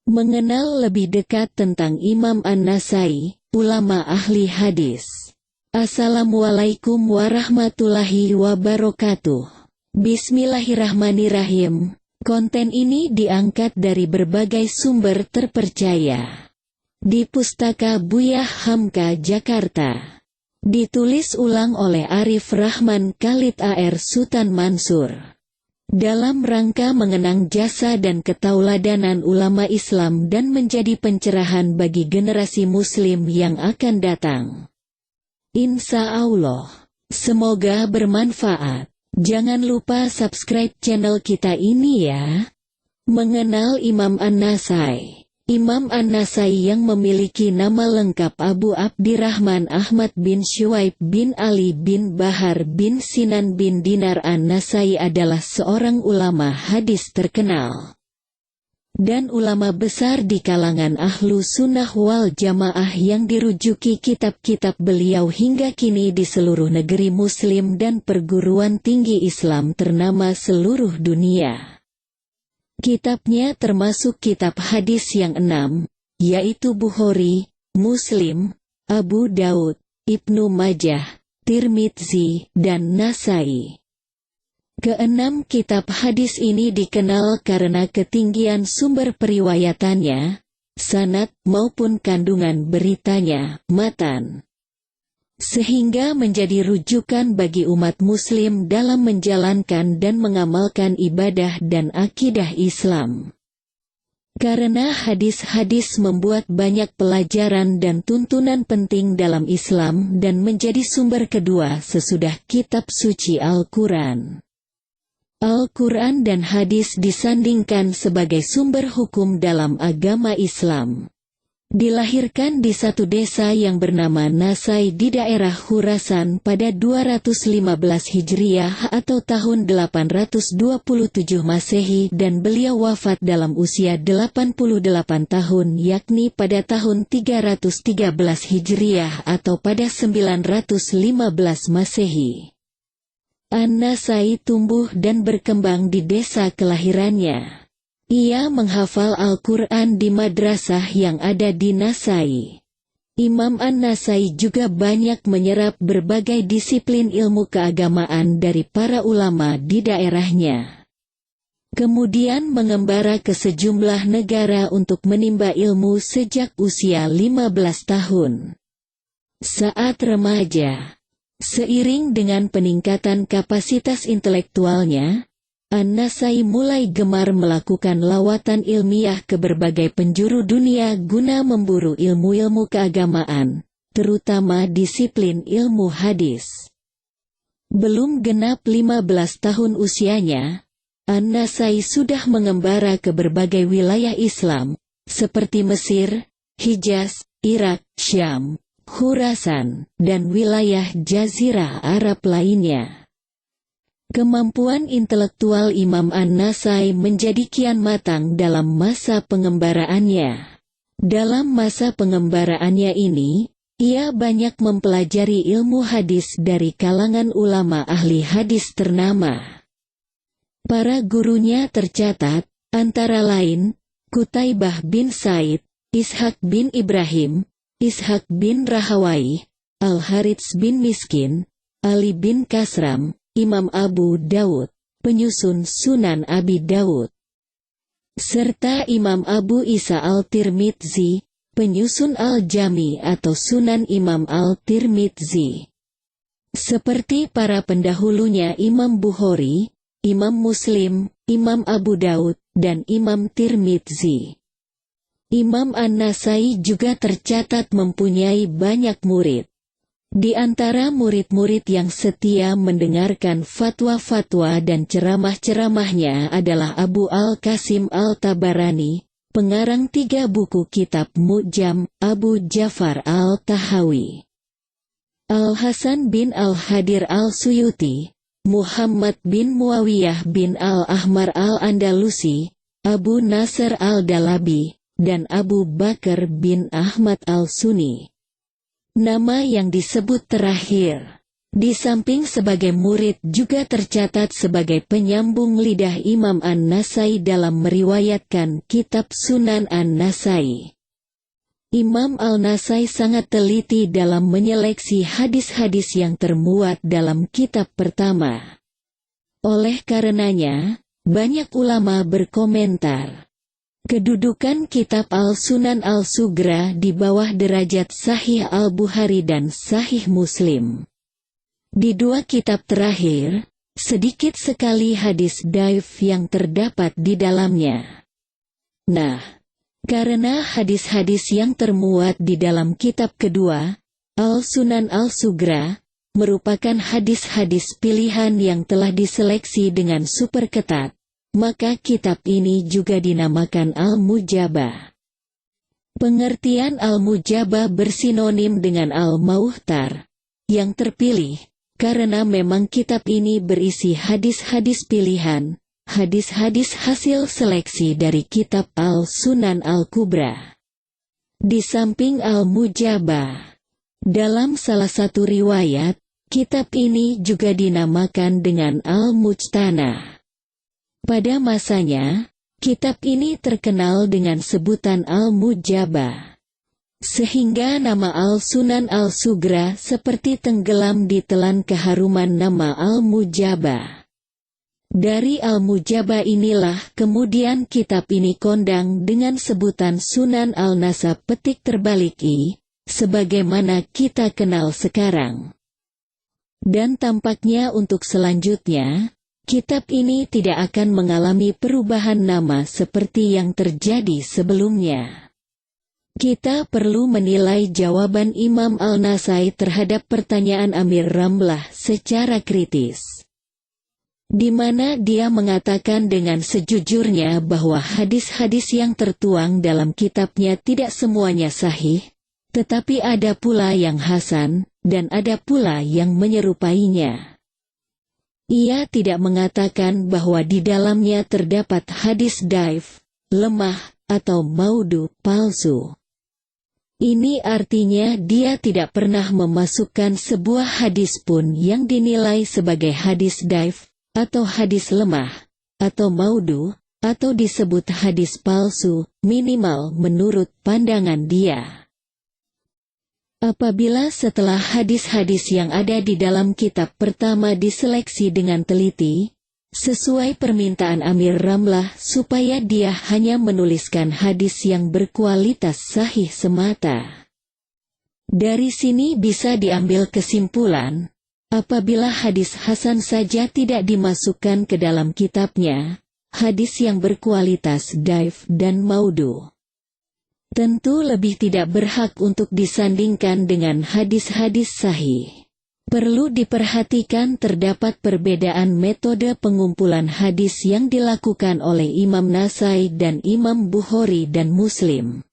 Mengenal lebih dekat tentang Imam An-Nasai, ulama ahli hadis. Assalamualaikum warahmatullahi wabarakatuh. Bismillahirrahmanirrahim. Konten ini diangkat dari berbagai sumber terpercaya. Di Pustaka Buya Hamka, Jakarta. Ditulis ulang oleh Arif Rahman Khalid AR Sultan Mansur. Dalam rangka mengenang jasa dan ketauladanan ulama Islam dan menjadi pencerahan bagi generasi Muslim yang akan datang. Insya Allah, semoga bermanfaat. Jangan lupa subscribe channel kita ini ya. Mengenal Imam An-Nasai. Imam An-Nasai yang memiliki nama lengkap Abu Abdirrahman Ahmad bin Syuaib bin Ali bin Bahar bin Sinan bin Dinar An-Nasai adalah seorang ulama hadis terkenal dan ulama besar di kalangan ahlu sunnah wal jamaah yang dirujuki kitab-kitab beliau hingga kini di seluruh negeri muslim dan perguruan tinggi Islam ternama seluruh dunia. Kitabnya termasuk kitab hadis yang 6, yaitu Bukhari, Muslim, Abu Daud, Ibnu Majah, Tirmidzi, dan Nasai. Keenam kitab hadis ini dikenal karena ketinggian sumber periwayatannya, sanad maupun kandungan beritanya, matan. Sehingga menjadi rujukan bagi umat muslim dalam menjalankan dan mengamalkan ibadah dan akidah Islam. Karena hadis-hadis membuat banyak pelajaran dan tuntunan penting dalam Islam dan menjadi sumber kedua sesudah kitab suci Al-Quran. Al-Quran dan hadis disandingkan sebagai sumber hukum dalam agama Islam. Dilahirkan di satu desa yang bernama Nasai di daerah Khurasan pada 215 Hijriah atau tahun 827 Masehi dan beliau wafat dalam usia 88 tahun yakni pada tahun 313 Hijriah atau pada 915 Masehi. An-Nasai tumbuh dan berkembang di desa kelahirannya. Ia menghafal Al-Quran di madrasah yang ada di Nasai. Imam An-Nasai juga banyak menyerap berbagai disiplin ilmu keagamaan dari para ulama di daerahnya. Kemudian mengembara ke sejumlah negara untuk menimba ilmu sejak usia 15 tahun. Saat remaja, seiring dengan peningkatan kapasitas intelektualnya, An-Nasai mulai gemar melakukan lawatan ilmiah ke berbagai penjuru dunia guna memburu ilmu-ilmu keagamaan, terutama disiplin ilmu hadis. Belum genap 15 tahun usianya, An-Nasai sudah mengembara ke berbagai wilayah Islam, seperti Mesir, Hijaz, Irak, Syam, Khurasan, dan wilayah Jazirah Arab lainnya. Kemampuan intelektual Imam An-Nasai menjadi kian matang dalam masa pengembaraannya. Dalam masa pengembaraannya ini, ia banyak mempelajari ilmu hadis dari kalangan ulama ahli hadis ternama. Para gurunya tercatat, antara lain, Qutaibah bin Said, Ishaq bin Ibrahim, Ishaq bin Rahawai, Al-Harits bin Miskin, Ali bin Kasram, Imam Abu Dawud, penyusun Sunan Abi Dawud, serta Imam Abu Isa Al-Tirmidzi, penyusun Al-Jami atau Sunan Imam Al-Tirmidzi. Seperti para pendahulunya Imam Bukhari, Imam Muslim, Imam Abu Dawud, dan Imam Tirmidzi. Imam An-Nasai juga tercatat mempunyai banyak murid. Di antara murid-murid yang setia mendengarkan fatwa-fatwa dan ceramah-ceramahnya adalah Abu Al-Qasim Al-Tabarani, pengarang 3 buku kitab Mu'jam, Abu Ja'far Al-Tahawi, Al-Hasan bin Al-Hadir Al-Suyuti, Muhammad bin Muawiyah bin Al-Ahmar Al-Andalusi, Abu Nasr Al-Dalabi, dan Abu Bakar bin Ahmad Al-Sunni. Nama yang disebut terakhir Di samping sebagai murid juga tercatat sebagai penyambung lidah Imam An-Nasai dalam meriwayatkan kitab Sunan An-Nasai. Imam Al-Nasai sangat teliti dalam menyeleksi hadis-hadis yang termuat dalam kitab pertama. Oleh karenanya, banyak ulama berkomentar, kedudukan kitab Al-Sunan Al-Sugra di bawah derajat Sahih Al-Bukhari dan Sahih Muslim. Di dua kitab terakhir, sedikit sekali hadis dhaif yang terdapat di dalamnya. Nah, karena hadis-hadis yang termuat di dalam kitab kedua, Al-Sunan Al-Sugra, merupakan hadis-hadis pilihan yang telah diseleksi dengan super ketat, maka kitab ini juga dinamakan Al-Mujabah. Pengertian Al-Mujabah bersinonim dengan Al-Muhtar, yang terpilih, karena memang kitab ini berisi hadis-hadis pilihan, hadis-hadis hasil seleksi dari kitab Al-Sunan Al-Kubra. Di samping Al-Mujabah, dalam salah satu riwayat, kitab ini juga dinamakan dengan Al-Mujtanah. Pada masanya, kitab ini terkenal dengan sebutan Al-Mujabah. Sehingga nama Al-Sunan Al-Sugra seperti tenggelam di telan keharuman nama Al-Mujabah. Dari Al-Mujabah inilah kemudian kitab ini kondang dengan sebutan Sunan Al-Nasab petik terbalik I, sebagaimana kita kenal sekarang. Dan tampaknya untuk selanjutnya, kitab ini tidak akan mengalami perubahan nama seperti yang terjadi sebelumnya. Kita perlu menilai jawaban Imam Al-Nasai terhadap pertanyaan Amir Ramlah secara kritis. Di mana dia mengatakan dengan sejujurnya bahwa hadis-hadis yang tertuang dalam kitabnya tidak semuanya sahih, tetapi ada pula yang hasan, dan ada pula yang menyerupainya. Ia tidak mengatakan bahwa di dalamnya terdapat hadis dhaif, lemah, atau maudhu, palsu. Ini artinya dia tidak pernah memasukkan sebuah hadis pun yang dinilai sebagai hadis dhaif, atau hadis lemah, atau maudhu, atau disebut hadis palsu, minimal menurut pandangan dia. Apabila setelah hadis-hadis yang ada di dalam kitab pertama diseleksi dengan teliti, sesuai permintaan Amir Ramlah supaya dia hanya menuliskan hadis yang berkualitas sahih semata. Dari sini bisa diambil kesimpulan, apabila hadis hasan saja tidak dimasukkan ke dalam kitabnya, hadis yang berkualitas dhaif dan maudhu tentu lebih tidak berhak untuk disandingkan dengan hadis-hadis sahih. Perlu diperhatikan terdapat perbedaan metode pengumpulan hadis yang dilakukan oleh Imam Nasai dan Imam Bukhari dan Muslim.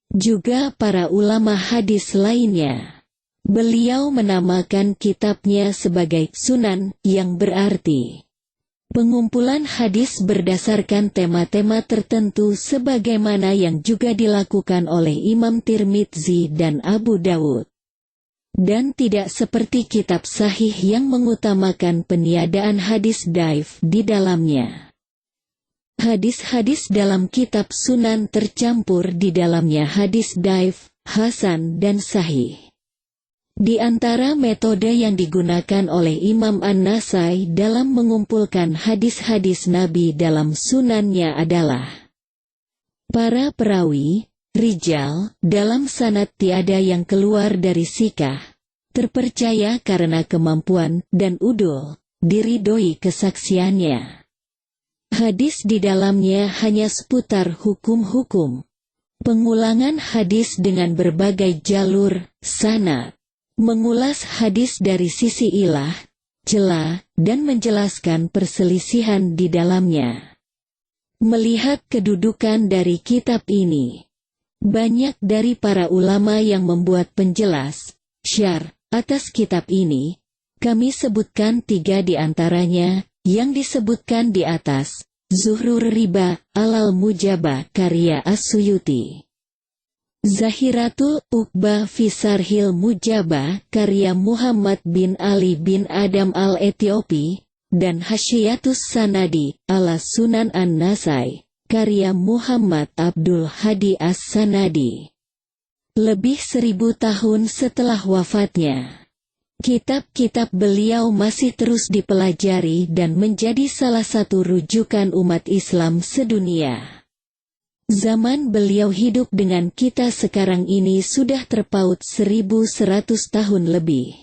Juga para ulama hadis lainnya. Beliau menamakan kitabnya sebagai Sunan, yang berarti pengumpulan hadis berdasarkan tema-tema tertentu sebagaimana yang juga dilakukan oleh Imam Tirmidzi dan Abu Dawud. Dan tidak seperti kitab sahih yang mengutamakan peniadaan hadis dhaif di dalamnya. Hadis-hadis dalam kitab Sunan tercampur di dalamnya hadis dhaif, hasan dan sahih. Di antara metode yang digunakan oleh Imam An-Nasai dalam mengumpulkan hadis-hadis Nabi dalam sunannya adalah para perawi, rijal, dalam sanad tiada yang keluar dari sikah, terpercaya karena kemampuan, dan udul, diridhoi kesaksiannya. Hadis di dalamnya hanya seputar hukum-hukum. Pengulangan hadis dengan berbagai jalur, sanad. Mengulas hadis dari sisi ilah, celah, dan menjelaskan perselisihan di dalamnya. Melihat kedudukan dari kitab ini, banyak dari para ulama yang membuat penjelas, syarh, atas kitab ini, kami sebutkan 3 di antaranya, yang disebutkan di atas, Zuhrur Riba, Al-Mujabah karya As-Suyuti. Zahiratul Uqbah fi Sarhil Mujabah karya Muhammad bin Ali bin Adam al-Ethiopi, dan Hasyiatus Sanadi ala Sunan An-Nasai, karya Muhammad Abdul Hadi As-Sanadi. Lebih 1000 tahun setelah wafatnya, kitab-kitab beliau masih terus dipelajari dan menjadi salah satu rujukan umat Islam sedunia. Zaman beliau hidup dengan kita sekarang ini sudah terpaut 1100 tahun lebih.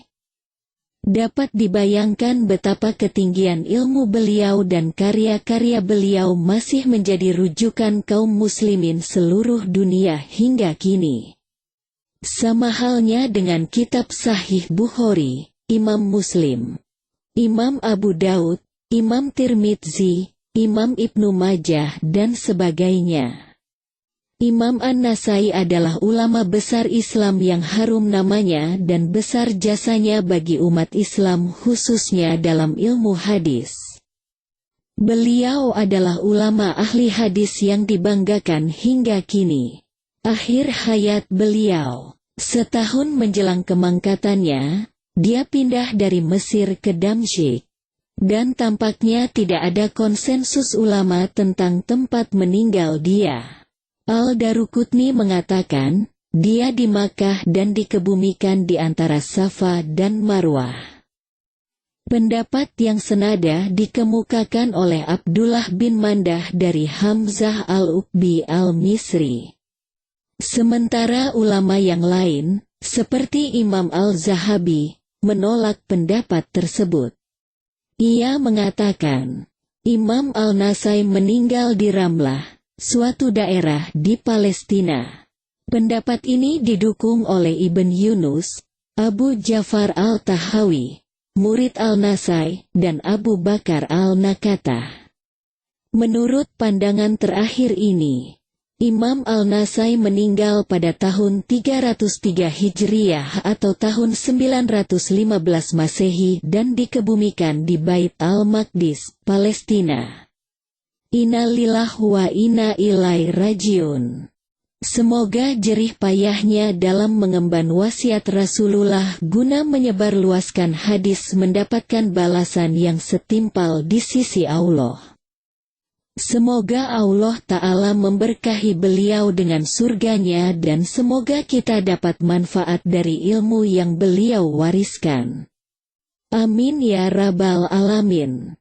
Dapat dibayangkan betapa ketinggian ilmu beliau dan karya-karya beliau masih menjadi rujukan kaum muslimin seluruh dunia hingga kini. Sama halnya dengan kitab Sahih Bukhari, Imam Muslim, Imam Abu Daud, Imam Tirmidzi, Imam Ibnu Majah dan sebagainya. Imam An-Nasai adalah ulama besar Islam yang harum namanya dan besar jasanya bagi umat Islam khususnya dalam ilmu hadis. Beliau adalah ulama ahli hadis yang dibanggakan hingga kini. Akhir hayat beliau, setahun menjelang kemangkatannya, dia pindah dari Mesir ke Damsyik. Dan tampaknya tidak ada konsensus ulama tentang tempat meninggal dia. Al-Daruqutni mengatakan, dia di Makkah dan dikebumikan di antara Safa dan Marwah. Pendapat yang senada dikemukakan oleh Abdullah bin Mandah dari Hamzah al-Uqbi al-Misri. Sementara ulama yang lain, seperti Imam Al-Zahabi, menolak pendapat tersebut. Ia mengatakan, Imam Al-Nasai meninggal di Ramlah, suatu daerah di Palestina. Pendapat ini didukung oleh Ibn Yunus, Abu Ja'far al-Tahawi, murid Al-Nasai, dan Abu Bakar al-Nakatah. Menurut pandangan terakhir ini, Imam Al-Nasai meninggal pada tahun 303 Hijriah atau tahun 915 Masehi dan dikebumikan di Bait Al-Maqdis, Palestina. Inna lillahi wa inna ilaihi rajiun. Semoga jerih payahnya dalam mengemban wasiat Rasulullah guna menyebarluaskan hadis mendapatkan balasan yang setimpal di sisi Allah. Semoga Allah Ta'ala memberkahi beliau dengan surganya dan semoga kita dapat manfaat dari ilmu yang beliau wariskan. Amin ya Rabbal Alamin.